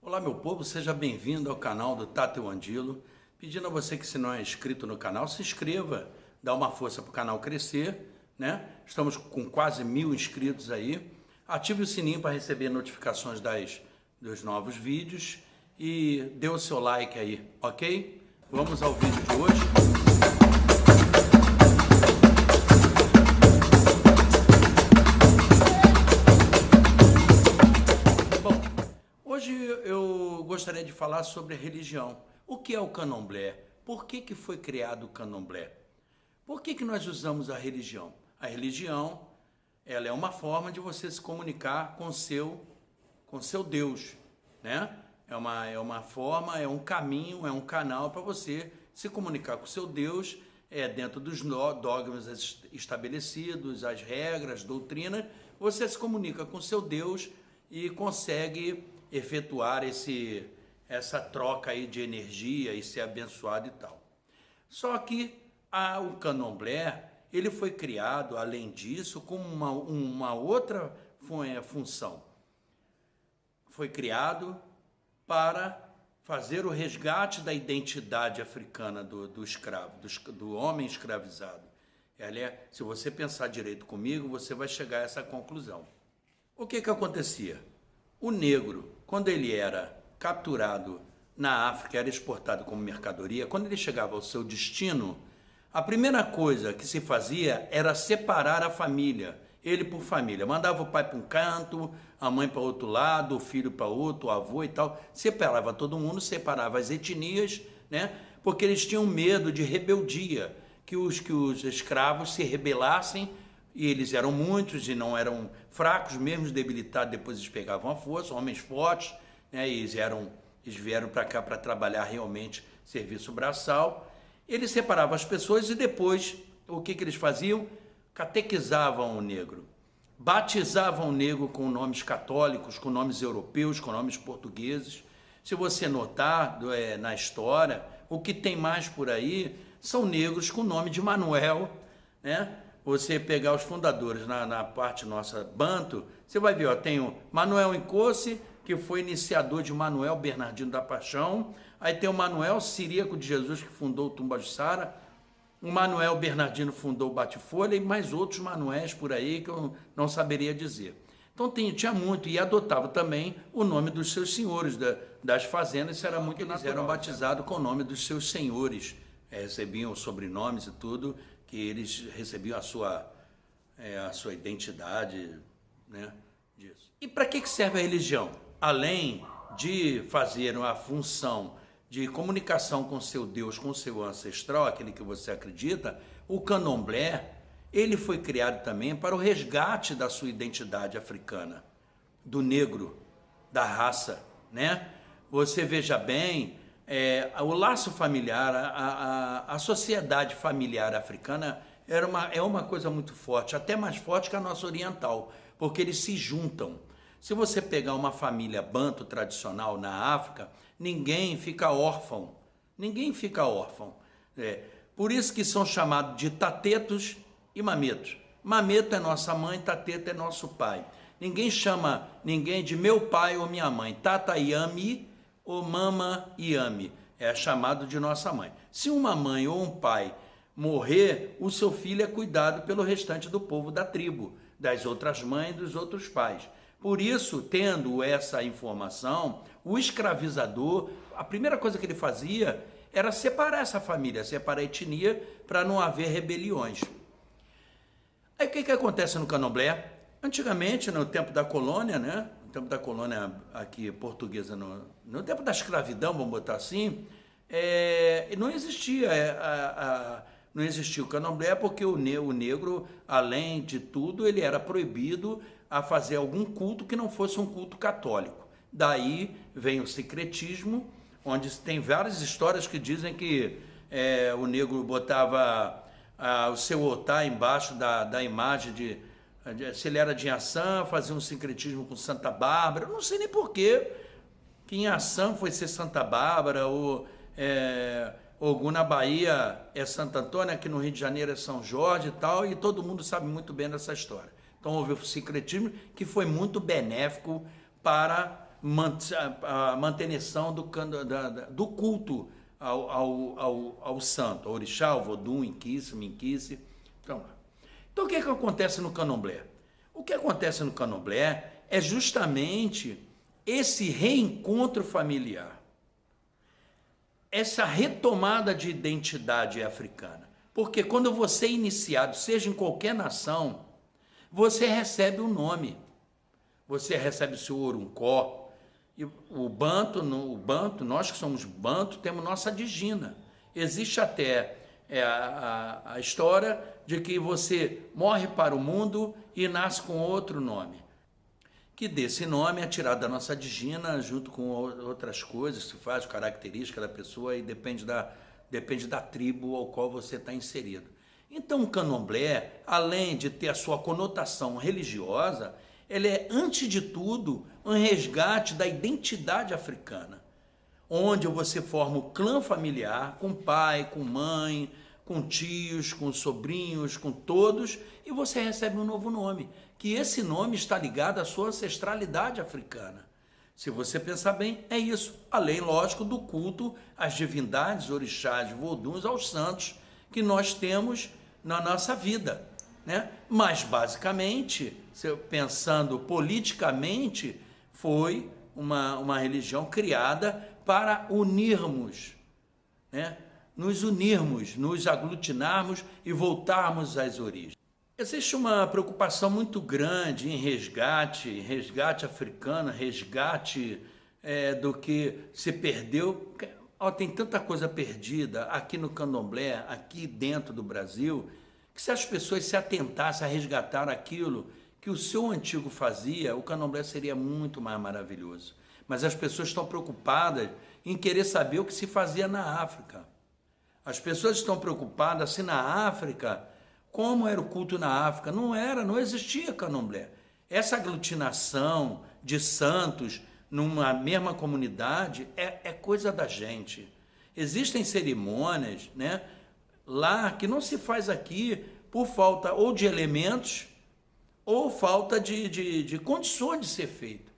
Olá, meu povo, seja bem-vindo ao canal do Tátio Andilo. Pedindo a você que, se não é inscrito no canal, se inscreva, dá uma força para o canal crescer, né? Estamos com quase 1000 inscritos aí. Ative o sininho para receber notificações dos novos vídeos e dê o seu like aí, ok? Vamos ao vídeo de hoje. Hoje eu gostaria de falar sobre a religião. O que é o candomblé? Por que foi criado o candomblé? Por que nós usamos a religião? A religião, ela é uma forma de você se comunicar com seu Deus, né? É uma forma, é um caminho, é um canal para você se comunicar com seu Deus, dentro dos dogmas estabelecidos, as regras, doutrinas. Você se comunica com seu Deus e consegue efetuar essa troca aí de energia e ser abençoado e tal. Só que o candomblé, ele foi criado, além disso, com uma outra função. Foi criado para fazer o resgate da identidade africana do escravo, do homem escravizado. Se você pensar direito comigo, você vai chegar a essa conclusão. O que acontecia? O negro, quando ele era capturado na África, era exportado como mercadoria, quando ele chegava ao seu destino, a primeira coisa que se fazia era separar a família, ele por família. Mandava o pai para um canto, a mãe para outro lado, o filho para outro, o avô e tal. Separava todo mundo, separava as etnias, né? Porque eles tinham medo de rebeldia, que os escravos se rebelassem. E eles eram muitos e não eram fracos, mesmo debilitados, depois eles pegavam a força, homens fortes, né? E eles vieram para cá para trabalhar realmente serviço braçal. Eles separavam as pessoas e depois, o que eles faziam? Catequizavam o negro, batizavam o negro com nomes católicos, com nomes europeus, com nomes portugueses. Se você notar na história, o que tem mais por aí são negros com o nome de Manuel, né? Você pegar os fundadores na parte nossa Banto, você vai ver, tem o Manuel Nkosi, que foi iniciador de Manuel Bernardino da Paixão. Aí tem o Manuel Ciríaco de Jesus, que fundou o Tumba-Jussara. O Manuel Bernardino fundou o Bate-Folha e mais outros Manuéis por aí que eu não saberia dizer. Então tinha muito, e adotava também o nome dos seus senhores, das fazendas. Isso era muito natural. Eles eram batizados com o nome dos seus senhores, recebiam sobrenomes e tudo, que eles recebiam a sua identidade, né, disso. E para que serve a religião? Além de fazer a função de comunicação com seu Deus, com seu ancestral, aquele que você acredita, o candomblé, ele foi criado também para o resgate da sua identidade africana, do negro, da raça, né? Você veja bem, o laço familiar, a sociedade familiar africana é uma coisa muito forte, até mais forte que a nossa oriental, porque eles se juntam. Se você pegar uma família banto tradicional na África, ninguém fica órfão, ninguém fica órfão. Por isso que são chamados de tatetos e mametos. Mameto é nossa mãe, tateto é nosso pai. Ninguém chama ninguém de meu pai ou minha mãe, tata yami ou mama yami, é chamado de nossa mãe. Se uma mãe ou um pai morrer, o seu filho é cuidado pelo restante do povo da tribo, das outras mães e dos outros pais. Por isso, tendo essa informação, o escravizador, a primeira coisa que ele fazia era separar essa família, separar a etnia, para não haver rebeliões. Aí o que acontece no candomblé? Antigamente, no tempo da colônia, né? No tempo da colônia aqui portuguesa, no tempo da escravidão, vamos botar assim, não existia o candomblé, porque o negro, além de tudo, ele era proibido a fazer algum culto que não fosse um culto católico. Daí vem o secretismo, onde tem várias histórias que dizem que o negro botava o seu altar embaixo da imagem se ele era de Inhaçã, fazia um sincretismo com Santa Bárbara. Eu não sei nem porquê que Inhaçã foi ser Santa Bárbara, ou Ogum na Bahia é Santo Antônio, aqui no Rio de Janeiro é São Jorge e tal, e todo mundo sabe muito bem dessa história. Então houve o sincretismo, que foi muito benéfico para a manutenção do culto ao santo, ao orixá, ao vodum, inquice, minquice. Então, o que acontece no candomblé? O que acontece no candomblé é justamente esse reencontro familiar, essa retomada de identidade africana. Porque quando você é iniciado, seja em qualquer nação, você recebe um nome. Você recebe o seu oruncó. E o Banto, nós que somos Banto, temos nossa digina. Existe até a história de que você morre para o mundo e nasce com outro nome. Que desse nome é tirado da nossa digina, junto com outras coisas que se faz, característica da pessoa, e depende da tribo ao qual você está inserido. Então, o candomblé, além de ter a sua conotação religiosa, ele é, antes de tudo, um resgate da identidade africana, onde você forma o clã familiar, com pai, com mãe, com tios, com sobrinhos, com todos, e você recebe um novo nome, que esse nome está ligado à sua ancestralidade africana. Se você pensar bem, é isso. Além, lógico, do culto às divindades, orixás, voduns, aos santos que nós temos na nossa vida, né? Mas, basicamente, pensando politicamente, foi uma religião criada para unirmos, né? Nos unirmos, nos aglutinarmos e voltarmos às origens. Existe uma preocupação muito grande em resgate africano, resgate do que se perdeu. Tem tanta coisa perdida aqui no candomblé, aqui dentro do Brasil, que se as pessoas se atentassem a resgatar aquilo que o seu antigo fazia, o candomblé seria muito mais maravilhoso. Mas as pessoas estão preocupadas em querer saber o que se fazia na África. As pessoas estão preocupadas se na África, como era o culto na África. Não existia candomblé. Essa aglutinação de santos numa mesma comunidade é coisa da gente. Existem cerimônias, né, lá que não se faz aqui por falta ou de elementos ou falta de condições de ser feito,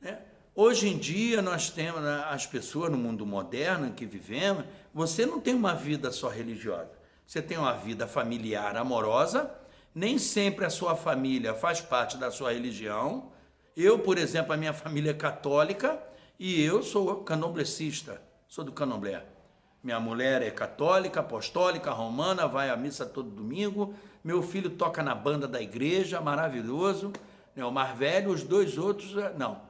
né? Hoje em dia nós temos as pessoas no mundo moderno em que vivemos, você não tem uma vida só religiosa, você tem uma vida familiar amorosa, nem sempre a sua família faz parte da sua religião. Eu, por exemplo, a minha família é católica e eu sou candomblecista, sou do candomblé. Minha mulher é católica, apostólica, romana, vai à missa todo domingo. Meu filho toca na banda da igreja, maravilhoso. O mais velho, os dois outros, não.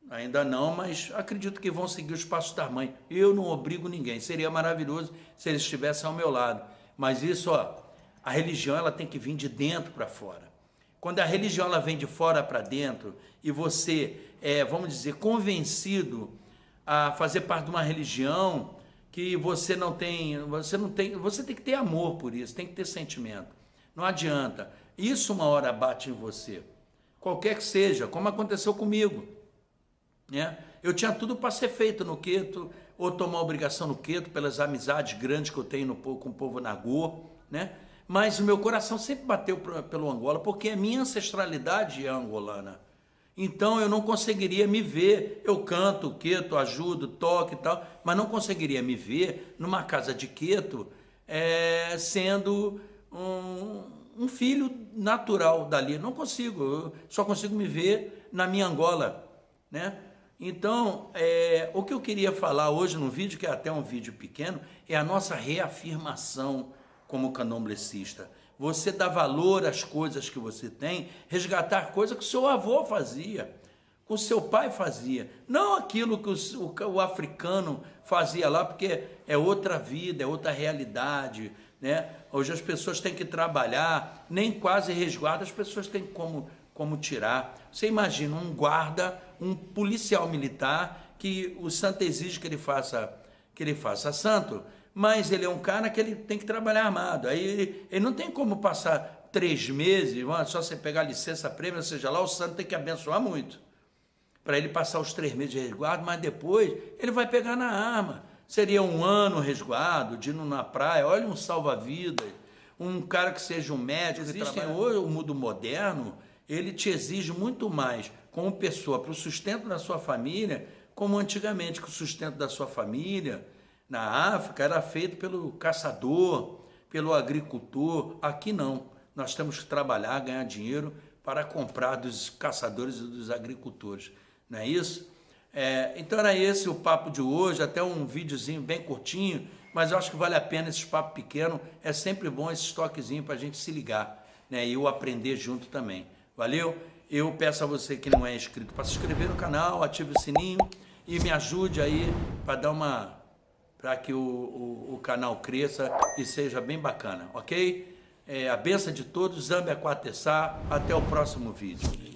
Ainda não, mas acredito que vão seguir os passos da mãe. Eu não obrigo ninguém. Seria maravilhoso se eles estivessem ao meu lado. Mas isso, a religião ela tem que vir de dentro para fora. Quando a religião ela vem de fora para dentro e você é, vamos dizer, convencido a fazer parte de uma religião que você tem que ter amor por isso, tem que ter sentimento. Não adianta. Isso uma hora bate em você. Qualquer que seja, como aconteceu comigo, né? Eu tinha tudo para ser feito no Queto, ou tomar obrigação no Queto, pelas amizades grandes que eu tenho com o povo Nagô, né? Mas o meu coração sempre bateu pelo Angola, porque a minha ancestralidade é angolana. Então eu não conseguiria me ver, eu canto Queto, ajudo, toco e tal, mas não conseguiria me ver numa casa de Queto sendo um filho natural dali. Não consigo, eu só consigo me ver na minha Angola, né? Então, o que eu queria falar hoje no vídeo, que é até um vídeo pequeno, é a nossa reafirmação como candomblecista. Você dá valor às coisas que você tem, resgatar coisas que o seu avô fazia, que o seu pai fazia. Não aquilo que o africano fazia lá, porque é outra vida, é outra realidade, né? Hoje as pessoas têm que trabalhar, nem quase resguardo, as pessoas têm como tirar. Você imagina um guarda, um policial militar, que o santo exige que ele faça santo, mas ele é um cara que ele tem que trabalhar armado. Aí ele não tem como passar 3 meses, só você pegar licença prêmio, seja lá, o santo tem que abençoar muito para ele passar os 3 meses de resguardo, mas depois ele vai pegar na arma. Seria 1 ano resguardo, de ir na praia, olha um salva-vidas, um cara que seja um médico. Existem hoje, o mundo moderno, ele te exige muito mais como pessoa para o sustento da sua família, como antigamente, que o sustento da sua família na África era feito pelo caçador, pelo agricultor. Aqui não, nós temos que trabalhar, ganhar dinheiro para comprar dos caçadores e dos agricultores, não é isso? Então era esse o papo de hoje, até um videozinho bem curtinho, mas eu acho que vale a pena esse papo pequeno, é sempre bom esse toquezinho para a gente se ligar, né? E eu aprender junto também, valeu? Eu peço a você que não é inscrito para se inscrever no canal, ative o sininho e me ajude aí para que o canal cresça e seja bem bacana, ok? A benção de todos, Zambi Akwatessá, até o próximo vídeo.